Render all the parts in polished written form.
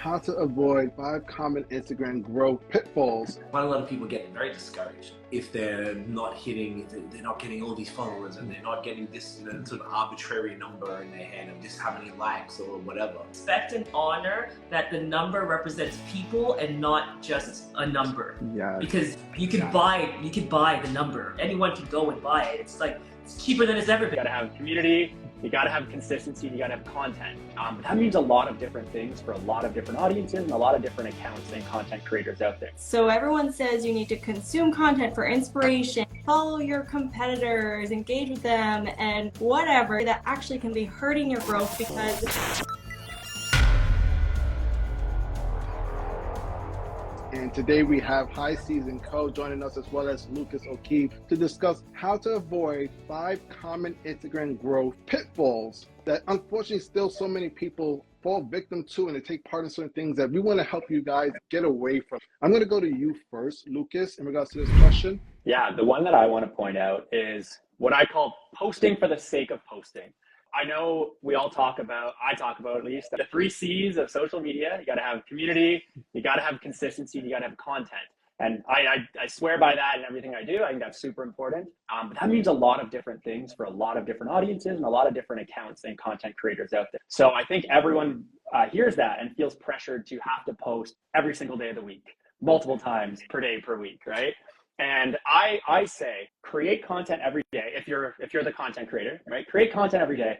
how to avoid 5 common Instagram growth pitfalls. I find a lot of people getting very discouraged if they're not getting all these followers and they're not getting this sort of arbitrary number in their head of just how many likes or whatever. Respect and honor that the number represents people and not just a number. Yeah. Because you can buy the number. Anyone can go and buy it. It's like, it's cheaper than it's ever been. You gotta have community, you gotta have consistency, you gotta have content. That means a lot of different things for a lot of different audiences and a lot of different accounts and content creators out there. So everyone says you need to consume content for inspiration, follow your competitors, engage with them, and whatever that actually can be hurting your growth because And today we have High Season Co joining us as well as Lucas O'Keefe to discuss how to avoid 5 common Instagram growth pitfalls that unfortunately still so many people fall victim to and they take part in certain things that we want to help you guys get away from. I'm going to go to you first, Lucas, in regards to this question. Yeah, the one that I want to point out is what I call posting for the sake of posting. I know we all talk about, I talk about at least, the 3 C's of social media. You got to have community, you got to have consistency, and you got to have content. And I swear by that in everything I do. I think that's super important. But that means a lot of different things for a lot of different audiences and a lot of different accounts and content creators out there. So I think everyone hears that and feels pressured to have to post every single day of the week, multiple times per day, per week, right? And I say create content every day. If you're the content creator, right? Create content every day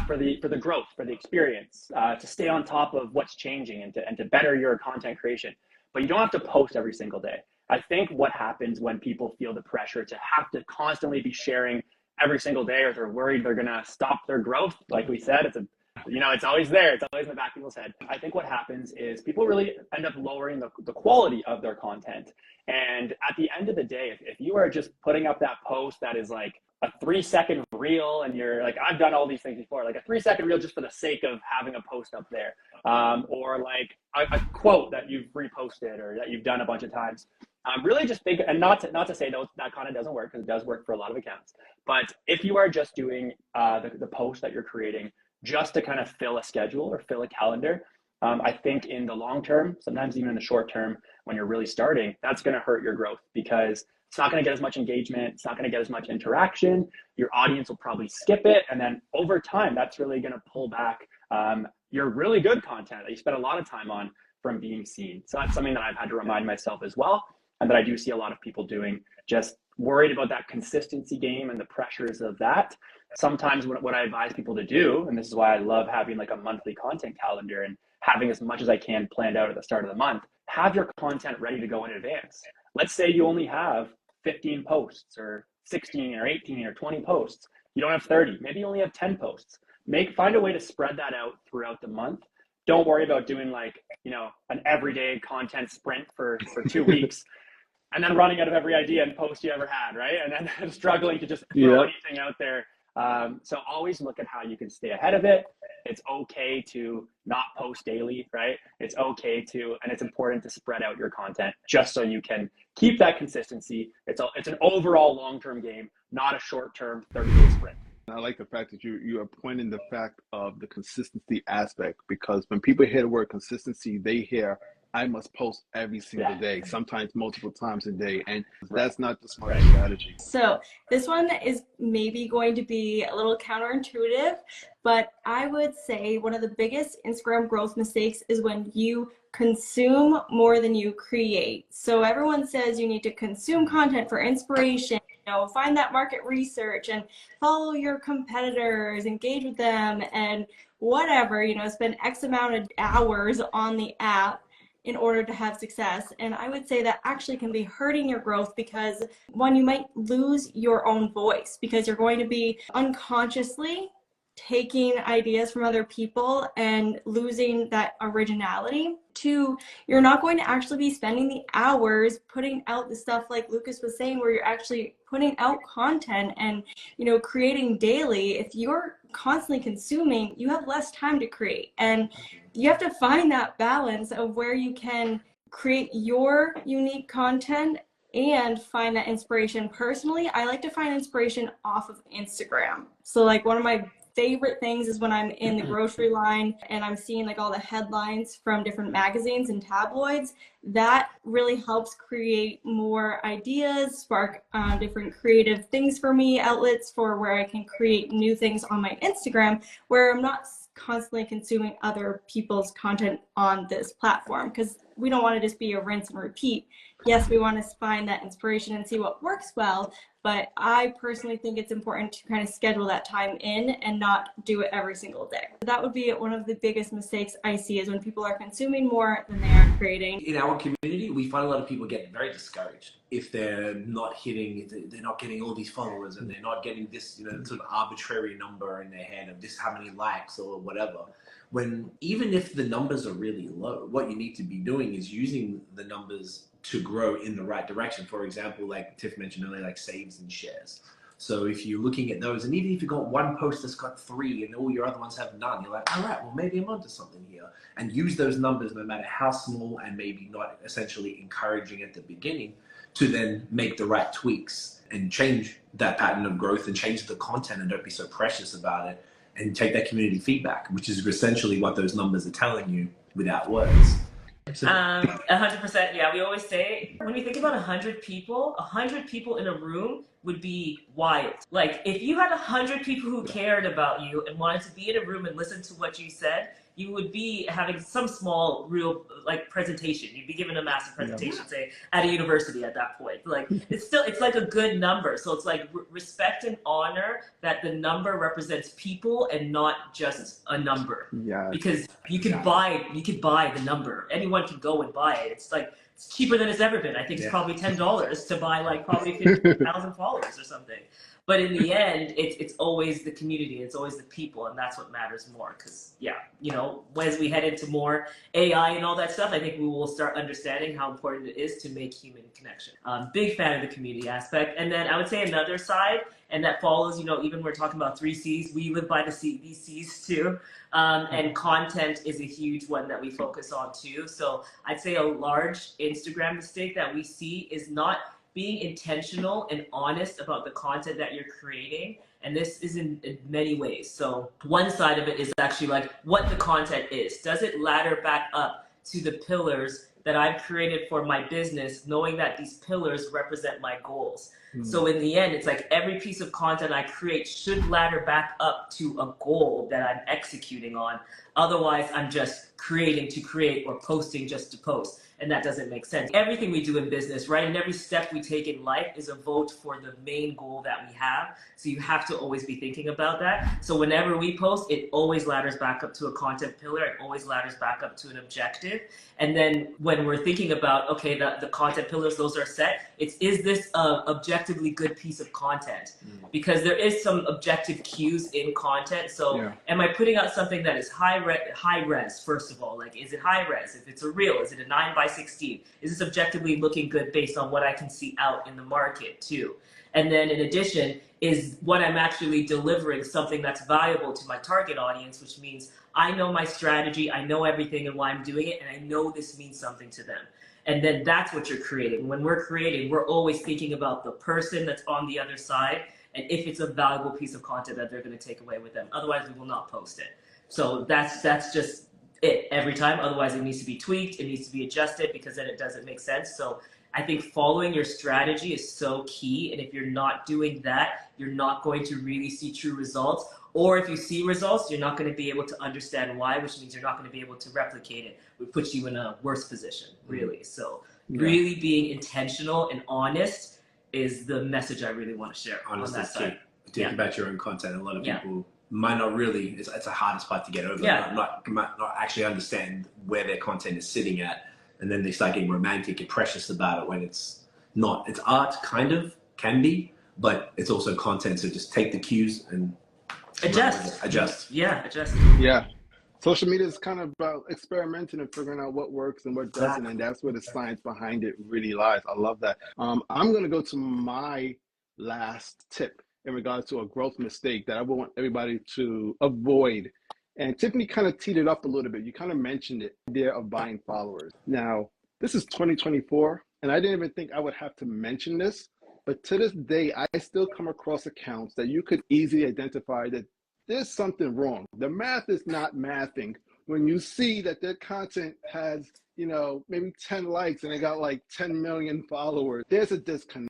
for the growth, for the experience, to stay on top of what's changing and to better your content creation. But you don't have to post every single day. I think what happens when people feel the pressure to have to constantly be sharing every single day, or they're worried they're gonna stop their growth, like we said, it's always there. It's always in the back of people's head. I think what happens is people really end up lowering the quality of their content. And at the end of the day, if you are just putting up that post that is like a 3-second reel and you're like, I've done all these things before, like a 3-second reel just for the sake of having a post up there, or like a quote that you've reposted or that you've done a bunch of times. Really just think, and not to say that kind of doesn't work, because it does work for a lot of accounts. But if you are just doing the post that you're creating just to kind of fill a schedule or fill a calendar, I think in the long term, sometimes even in the short term, when you're really starting, that's going to hurt your growth because it's not going to get as much engagement. It's not going to get as much interaction. Your audience will probably skip it. And then over time, that's really going to pull back your really good content that you spend a lot of time on from being seen. So that's something that I've had to remind myself as well. And that I do see a lot of people doing, just worried about that consistency game and the pressures of that. Sometimes what I advise people to do, and this is why I love having like a monthly content calendar and having as much as I can planned out at the start of the month, have your content ready to go in advance. Let's say you only have 15 posts or 16 or 18 or 20 posts. You don't have 30, maybe you only have 10 posts. Find a way to spread that out throughout the month. Don't worry about doing like, an everyday content sprint for 2 weeks and then running out of every idea and post you ever had, right? And then struggling to just throw anything out there. So always look at how you can stay ahead of it. It's okay to not post daily, right? It's okay and it's important to spread out your content just so you can keep that consistency. It's an overall long-term game, not a short-term 30-day sprint. I like the fact that you are pointing the fact of the consistency aspect, because when people hear the word consistency, they hear, I must post every single day, sometimes multiple times a day. And that's not the smart strategy. So this one is maybe going to be a little counterintuitive, but I would say one of the biggest Instagram growth mistakes is when you consume more than you create. So everyone says you need to consume content for inspiration, find that market research and follow your competitors, engage with them and whatever, spend X amount of hours on the app in order to have success. And I would say that actually can be hurting your growth because, one, you might lose your own voice because you're going to be unconsciously taking ideas from other people and losing that originality. 2, you're not going to actually be spending the hours putting out the stuff like Lucas was saying, where you're actually putting out content and, creating daily. If you're constantly consuming, you have less time to create. And you have to find that balance of where you can create your unique content and find that inspiration. Personally, I like to find inspiration off of Instagram. So like one of my favorite things is when I'm in the grocery line and I'm seeing like all the headlines from different magazines and tabloids. That really helps create more ideas, spark different creative things for me, outlets for where I can create new things on my Instagram, where I'm not constantly consuming other people's content on this platform, because we don't want to just be a rinse and repeat. Yes, we want to find that inspiration and see what works well, but I personally think it's important to kind of schedule that time in and not do it every single day. That would be one of the biggest mistakes I see, is when people are consuming more than they are creating. In our community, we find a lot of people getting very discouraged if they're not hitting, if they're not getting all these followers and they're not getting this, sort of arbitrary number in their head of this how many likes or whatever. When even if the numbers are really low, what you need to be doing is using the numbers to grow in the right direction. For example, like Tiff mentioned earlier, like saves and shares. So if you're looking at those, and even if you've got one post that's got 3 and all your other ones have none, you're like, all right, well, maybe I'm onto something here. And use those numbers, no matter how small and maybe not essentially encouraging at the beginning, to then make the right tweaks and change that pattern of growth and change the content, and don't be so precious about it, and take that community feedback, which is essentially what those numbers are telling you without words. 100%. Yeah, we always say, when we think about 100 people in a room would be wild. Like, if you had 100 people who cared about you and wanted to be in a room and listen to what you said, you would be having some small, real, like, presentation. You'd be given a massive presentation, say, at a university at that point. Like, it's like a good number. So it's like respect and honor that the number represents people and not just a number. Yeah. Because you could buy the number. Anyone can go and buy it. It's like, it's cheaper than it's ever been. I think it's probably $10 to buy like probably 50,000 followers or something. But in the end, it's always the community, it's always the people, and that's what matters more. Because, as we head into more AI and all that stuff, I think we will start understanding how important it is to make human connection. Big fan of the community aspect. And then I would say another side, and that follows, even we're talking about 3 C's, we live by these C's too. And content is a huge one that we focus on too. So I'd say a large Instagram mistake that we see is not being intentional and honest about the content that you're creating. And this is in many ways. So one side of it is actually like what the content is. Does it ladder back up to the pillars that I've created for my business, knowing that these pillars represent my goals? So in the end, it's like every piece of content I create should ladder back up to a goal that I'm executing on. Otherwise, I'm just creating to create or posting just to post. And that doesn't make sense. Everything we do in business, right? And every step we take in life is a vote for the main goal that we have. So you have to always be thinking about that. So whenever we post, it always ladders back up to a content pillar. It always ladders back up to an objective. And then when we're thinking about, okay, the content pillars, those are set. Is this an objectively good piece of content? Because there is some objective cues in content. So am I putting out something that is high res, first of all? Like, is it high res? If it's a reel, is it a 9:16? Is this objectively looking good based on what I can see out in the market too? And then in addition, is what I'm actually delivering something that's valuable to my target audience, which means I know my strategy, I know everything and why I'm doing it, and I know this means something to them. And then that's what you're creating. When we're creating, we're always thinking about the person that's on the other side, and if it's a valuable piece of content that they're going to take away with them. Otherwise, we will not post it. So that's just it every time. Otherwise, it needs to be tweaked, it needs to be adjusted, because then it doesn't make sense. So I think following your strategy is so key, and if you're not doing that, you're not going to really see true results. Or if you see results, you're not going to be able to understand why, which means you're not going to be able to replicate it. It puts you in a worse position, really. So really being intentional and honest is the message I really want to share on that side. Think about your own content. A lot of people might not really, it's the hardest part to get over. Might not actually understand where their content is sitting at. And then they start getting romantic and precious about it when it's not. It's art, kind of, can be, but it's also content. So just take the cues and adjust. Yeah. Social media is kind of about experimenting and figuring out what works and what doesn't, and that's where the science behind it really lies. I love that. I'm going to go to my last tip in regards to a growth mistake that I want everybody to avoid. And Tiffany kind of teed it up a little bit. You kind of mentioned it, the idea of buying followers. Now, this is 2024, and I didn't even think I would have to mention this, but to this day, I still come across accounts that you could easily identify that there's something wrong. The math is not mathing. When you see that their content has, maybe 10 likes and they got like 10 million followers, there's a disconnect.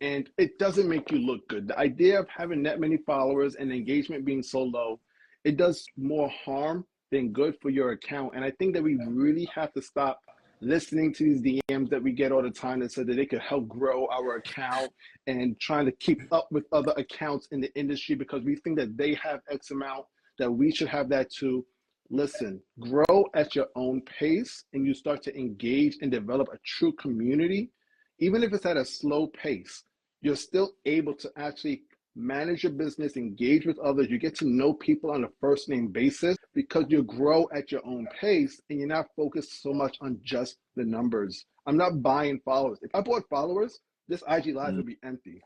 And it doesn't make you look good. The idea of having that many followers and engagement being so low, it does more harm than good for your account. And I think that we really have to stop listening to these DMs that we get all the time that said that they could help grow our account and trying to keep up with other accounts in the industry because we think that they have X amount, that we should have that too. Listen, grow at your own pace and you start to engage and develop a true community. Even if it's at a slow pace, you're still able to actually manage your business, engage with others. You get to know people on a first name basis because you grow at your own pace and you're not focused so much on just the numbers. I'm not buying followers. If I bought followers, this IG Live would be empty.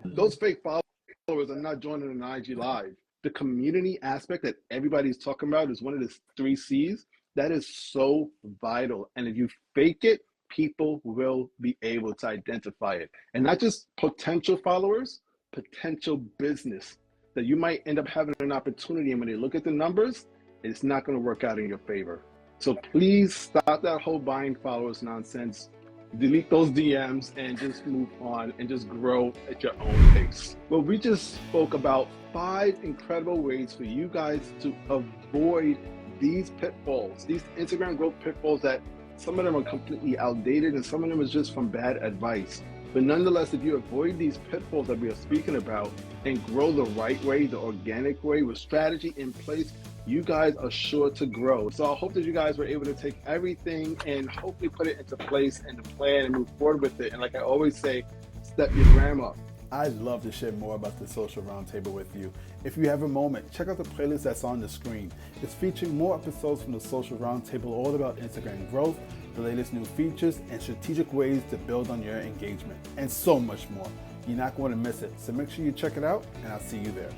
Those fake followers are not joining an IG Live. The community aspect that everybody's talking about is one of the 3 C's. That is so vital. And if you fake it, people will be able to identify it. And not just potential followers, potential business that you might end up having an opportunity. And when they look at the numbers, it's not going to work out in your favor. So please stop that whole buying followers nonsense. Delete those DMs and just move on and just grow at your own pace. Well, we just spoke about 5 incredible ways for you guys to avoid these pitfalls, these Instagram growth pitfalls that some of them are completely outdated and some of them is just from bad advice. But nonetheless, if you avoid these pitfalls that we are speaking about and grow the right way, the organic way with strategy in place, you guys are sure to grow. So I hope that you guys were able to take everything and hopefully put it into place and the plan and move forward with it. And like I always say, step your grandma. I'd love to share more about the Social Roundtable with you. If you have a moment, check out the playlist that's on the screen. It's featuring more episodes from the Social Roundtable all about Instagram growth, the latest new features, and strategic ways to build on your engagement, and so much more. You're not going to miss it, so make sure you check it out, and I'll see you there.